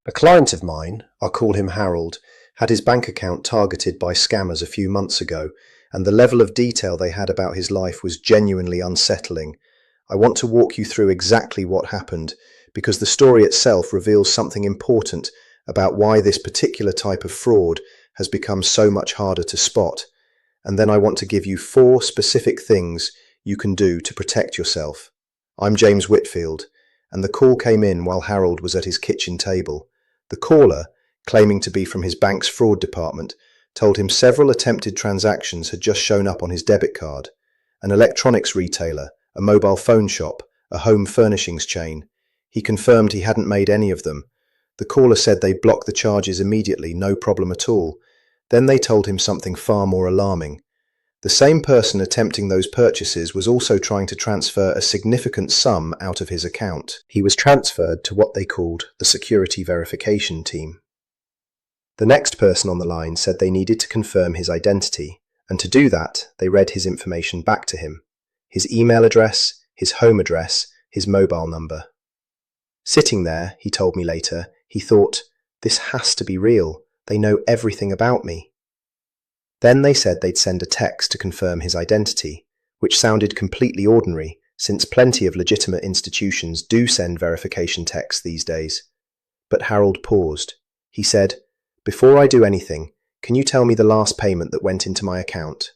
A client of mine, I'll call him Harold, had his bank account targeted by scammers a few months ago, and the level of detail they had about his life was genuinely unsettling. I want to walk you through exactly what happened, because the story itself reveals something important about why this particular type of fraud has become so much harder to spot. And then I want to give you 4 specific things you can do to protect yourself. I'm James Whitfield, and the call came in while Harold was at his kitchen table. The caller, claiming to be from his bank's fraud department, told him several attempted transactions had just shown up on his debit card. An electronics retailer, a mobile phone shop, a home furnishings chain. He confirmed he hadn't made any of them. The caller said they'd block the charges immediately, no problem at all. Then they told him something far more alarming. The same person attempting those purchases was also trying to transfer a significant sum out of his account. He was transferred to what they called the security verification team. The next person on the line said they needed to confirm his identity, and to do that, they read his information back to him. His email address, his home address, his mobile number. Sitting there, he told me later, he thought, "This has to be real. They know everything about me." Then they said they'd send a text to confirm his identity, which sounded completely ordinary, since plenty of legitimate institutions do send verification texts these days. But Harold paused. He said, "Before I do anything, can you tell me the last payment that went into my account?"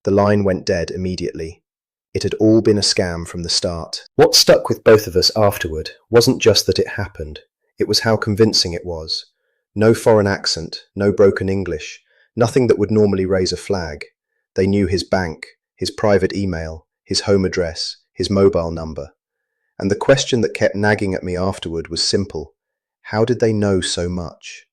The line went dead immediately. It had all been a scam from the start. What stuck with both of us afterward wasn't just that it happened, it was how convincing it was. No foreign accent, no broken English, nothing that would normally raise a flag. They knew his bank, his private email, his home address, his mobile number. And the question that kept nagging at me afterward was simple. How did they know so much?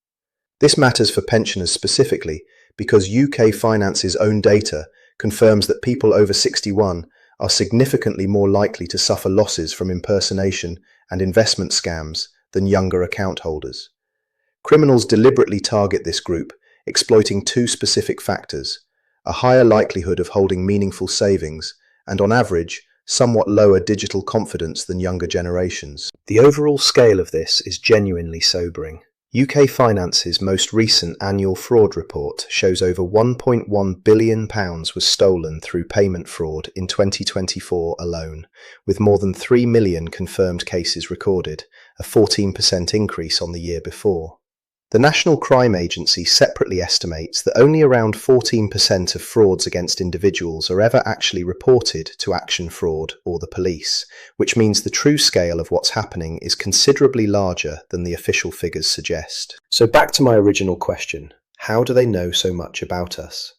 This matters for pensioners specifically because UK Finance's own data confirms that people over 61 are significantly more likely to suffer losses from impersonation and investment scams than younger account holders. Criminals deliberately target this group, exploiting 2 specific factors: a higher likelihood of holding meaningful savings, and on average, somewhat lower digital confidence than younger generations. The overall scale of this is genuinely sobering. UK Finance's most recent annual fraud report shows over £1.1 billion was stolen through payment fraud in 2024 alone, with more than 3 million confirmed cases recorded, a 14% increase on the year before. The National Crime Agency separately estimates that only around 14% of frauds against individuals are ever actually reported to Action Fraud or the police, which means the true scale of what's happening is considerably larger than the official figures suggest. So back to my original question, how do they know so much about us?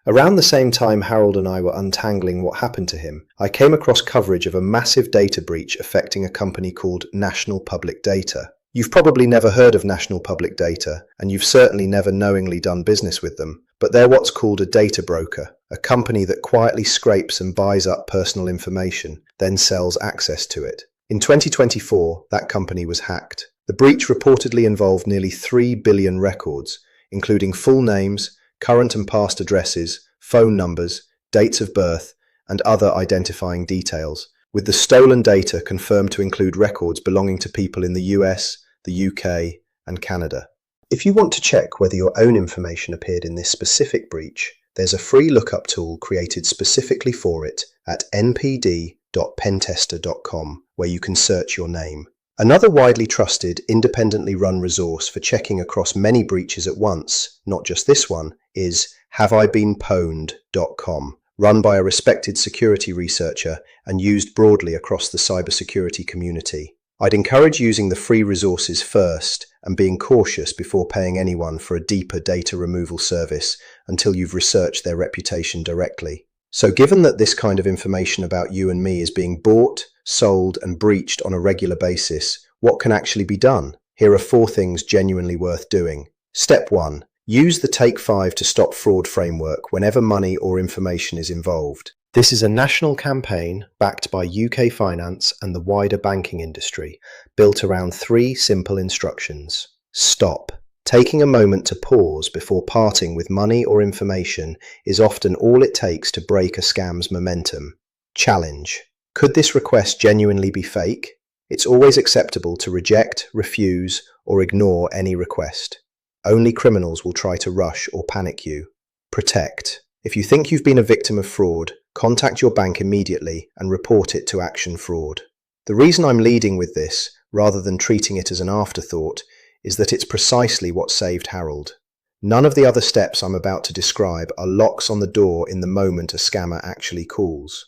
Around the same time Harold and I were untangling what happened to him, I came across coverage of a massive data breach affecting a company called National Public Data. You've probably never heard of National Public Data, and you've certainly never knowingly done business with them, but they're what's called a data broker, a company that quietly scrapes and buys up personal information, then sells access to it. In 2024, that company was hacked. The breach reportedly involved nearly 3 billion records, including full names, current and past addresses, phone numbers, dates of birth, and other identifying details, with the stolen data confirmed to include records belonging to people in the US, the UK, and Canada. If you want to check whether your own information appeared in this specific breach, there's a free lookup tool created specifically for it at npd.pentester.com, where you can search your name. Another widely trusted, independently run resource for checking across many breaches at once, not just this one, is haveibeenpwned.com. Run by a respected security researcher and used broadly across the cybersecurity community. I'd encourage using the free resources first and being cautious before paying anyone for a deeper data removal service until you've researched their reputation directly. So given that this kind of information about you and me is being bought, sold, and breached on a regular basis, what can actually be done? Here are 4 things genuinely worth doing. Step 1. Use the Take 5 to Stop Fraud framework whenever money or information is involved. This is a national campaign backed by UK Finance and the wider banking industry, built around 3 simple instructions. Stop. Taking a moment to pause before parting with money or information is often all it takes to break a scam's momentum. Challenge. Could this request genuinely be fake? It's always acceptable to reject, refuse, or ignore any request. Only criminals will try to rush or panic you. Protect. If you think you've been a victim of fraud, contact your bank immediately and report it to Action Fraud. The reason I'm leading with this, rather than treating it as an afterthought, is that it's precisely what saved Harold. None of the other steps I'm about to describe are locks on the door in the moment a scammer actually calls.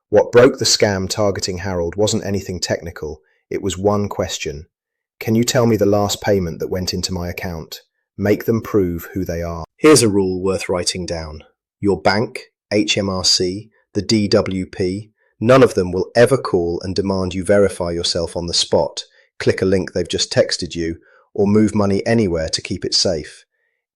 What broke the scam targeting Harold wasn't anything technical, it was one question. Can you tell me the last payment that went into my account? Make them prove who they are. Here's a rule worth writing down. Your bank, HMRC, the DWP, none of them will ever call and demand you verify yourself on the spot, click a link they've just texted you, or move money anywhere to keep it safe.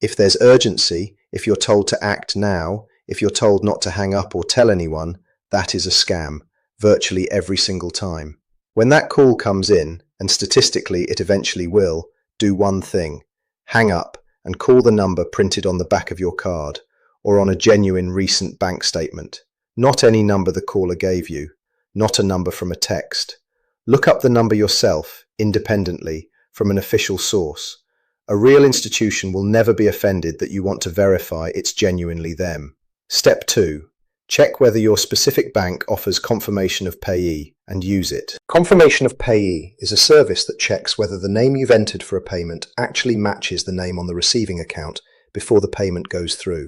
If there's urgency, if you're told to act now, if you're told not to hang up or tell anyone, that is a scam, virtually every single time. When that call comes in, and statistically it eventually will, do one thing. Hang up and call the number printed on the back of your card, or on a genuine recent bank statement. Not any number the caller gave you, not a number from a text. Look up the number yourself, independently, from an official source. A real institution will never be offended that you want to verify it's genuinely them. Step 2. Check whether your specific bank offers confirmation of payee and use it. Confirmation of payee is a service that checks whether the name you've entered for a payment actually matches the name on the receiving account before the payment goes through.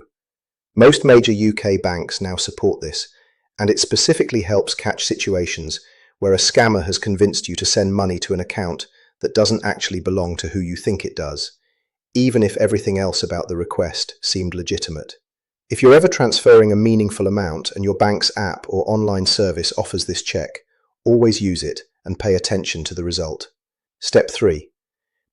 Most major UK banks now support this, and it specifically helps catch situations where a scammer has convinced you to send money to an account that doesn't actually belong to who you think it does, even if everything else about the request seemed legitimate. If you're ever transferring a meaningful amount and your bank's app or online service offers this check, always use it and pay attention to the result. Step 3.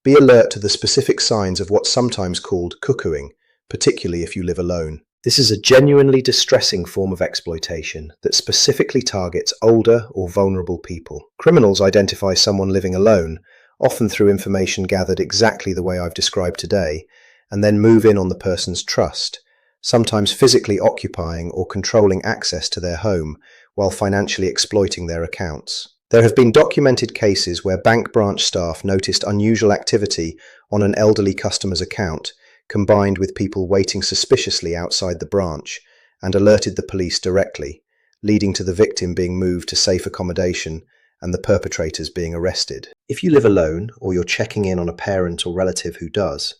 Be alert to the specific signs of what's sometimes called cuckooing, particularly if you live alone. This is a genuinely distressing form of exploitation that specifically targets older or vulnerable people. Criminals identify someone living alone, often through information gathered exactly the way I've described today, and then move in on the person's trust, sometimes physically occupying or controlling access to their home while financially exploiting their accounts. There have been documented cases where bank branch staff noticed unusual activity on an elderly customer's account, combined with people waiting suspiciously outside the branch, and alerted the police directly, leading to the victim being moved to safe accommodation and the perpetrators being arrested. If you live alone or you're checking in on a parent or relative who does,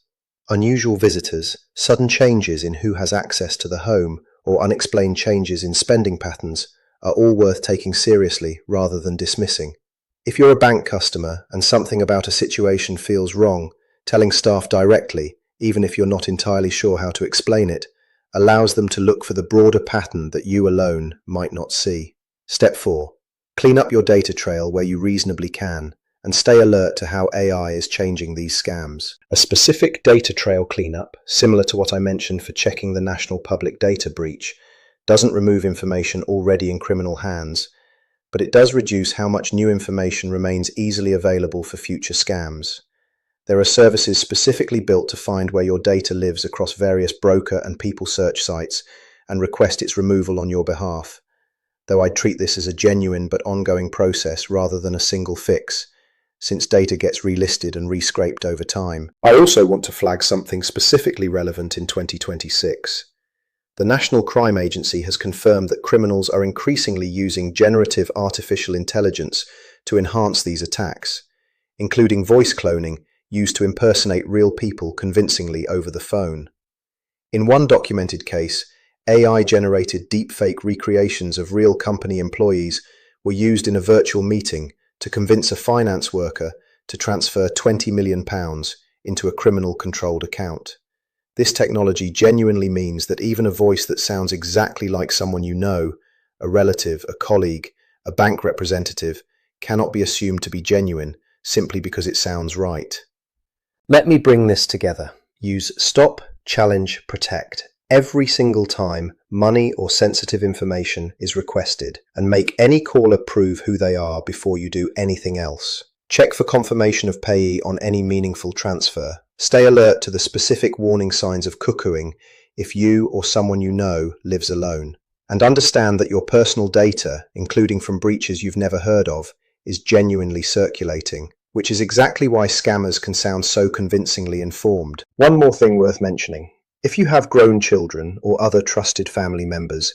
unusual visitors, sudden changes in who has access to the home, or unexplained changes in spending patterns are all worth taking seriously rather than dismissing. If you're a bank customer and something about a situation feels wrong, telling staff directly, even if you're not entirely sure how to explain it, allows them to look for the broader pattern that you alone might not see. Step 4. Clean up your data trail where you reasonably can, and stay alert to how AI is changing these scams. A specific data trail cleanup, similar to what I mentioned for checking the National Public Data Breach, doesn't remove information already in criminal hands, but it does reduce how much new information remains easily available for future scams. There are services specifically built to find where your data lives across various broker and people search sites and request its removal on your behalf, though I'd treat this as a genuine but ongoing process rather than a single fix, since data gets relisted and rescraped over time. I also want to flag something specifically relevant in 2026. The National Crime Agency has confirmed that criminals are increasingly using generative artificial intelligence to enhance these attacks, including voice cloning used to impersonate real people convincingly over the phone. In one documented case, AI-generated deepfake recreations of real company employees were used in a virtual meeting to convince a finance worker to transfer £20 million into a criminal-controlled account. This technology genuinely means that even a voice that sounds exactly like someone you know, a relative, a colleague, a bank representative, cannot be assumed to be genuine simply because it sounds right. Let me bring this together. Use stop, challenge, protect every single time money or sensitive information is requested, and make any caller prove who they are before you do anything else. Check for confirmation of payee on any meaningful transfer. Stay alert to the specific warning signs of cuckooing if you or someone you know lives alone. And understand that your personal data, including from breaches you've never heard of, is genuinely circulating. which is exactly why scammers can sound so convincingly informed. One more thing worth mentioning. If you have grown children or other trusted family members,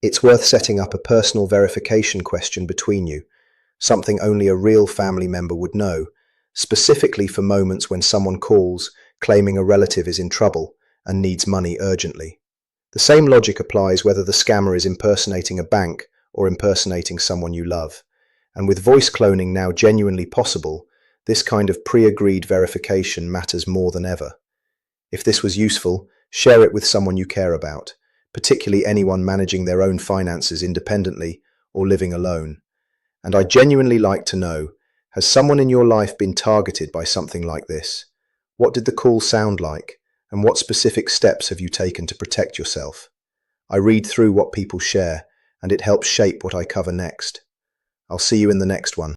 it's worth setting up a personal verification question between you, something only a real family member would know, specifically for moments when someone calls claiming a relative is in trouble and needs money urgently. The same logic applies whether the scammer is impersonating a bank or impersonating someone you love. And with voice cloning now genuinely possible, this kind of pre-agreed verification matters more than ever. If this was useful, share it with someone you care about, particularly anyone managing their own finances independently or living alone. And I'd genuinely like to know, has someone in your life been targeted by something like this? What did the call sound like? And what specific steps have you taken to protect yourself? I read through what people share, and it helps shape what I cover next. I'll see you in the next one.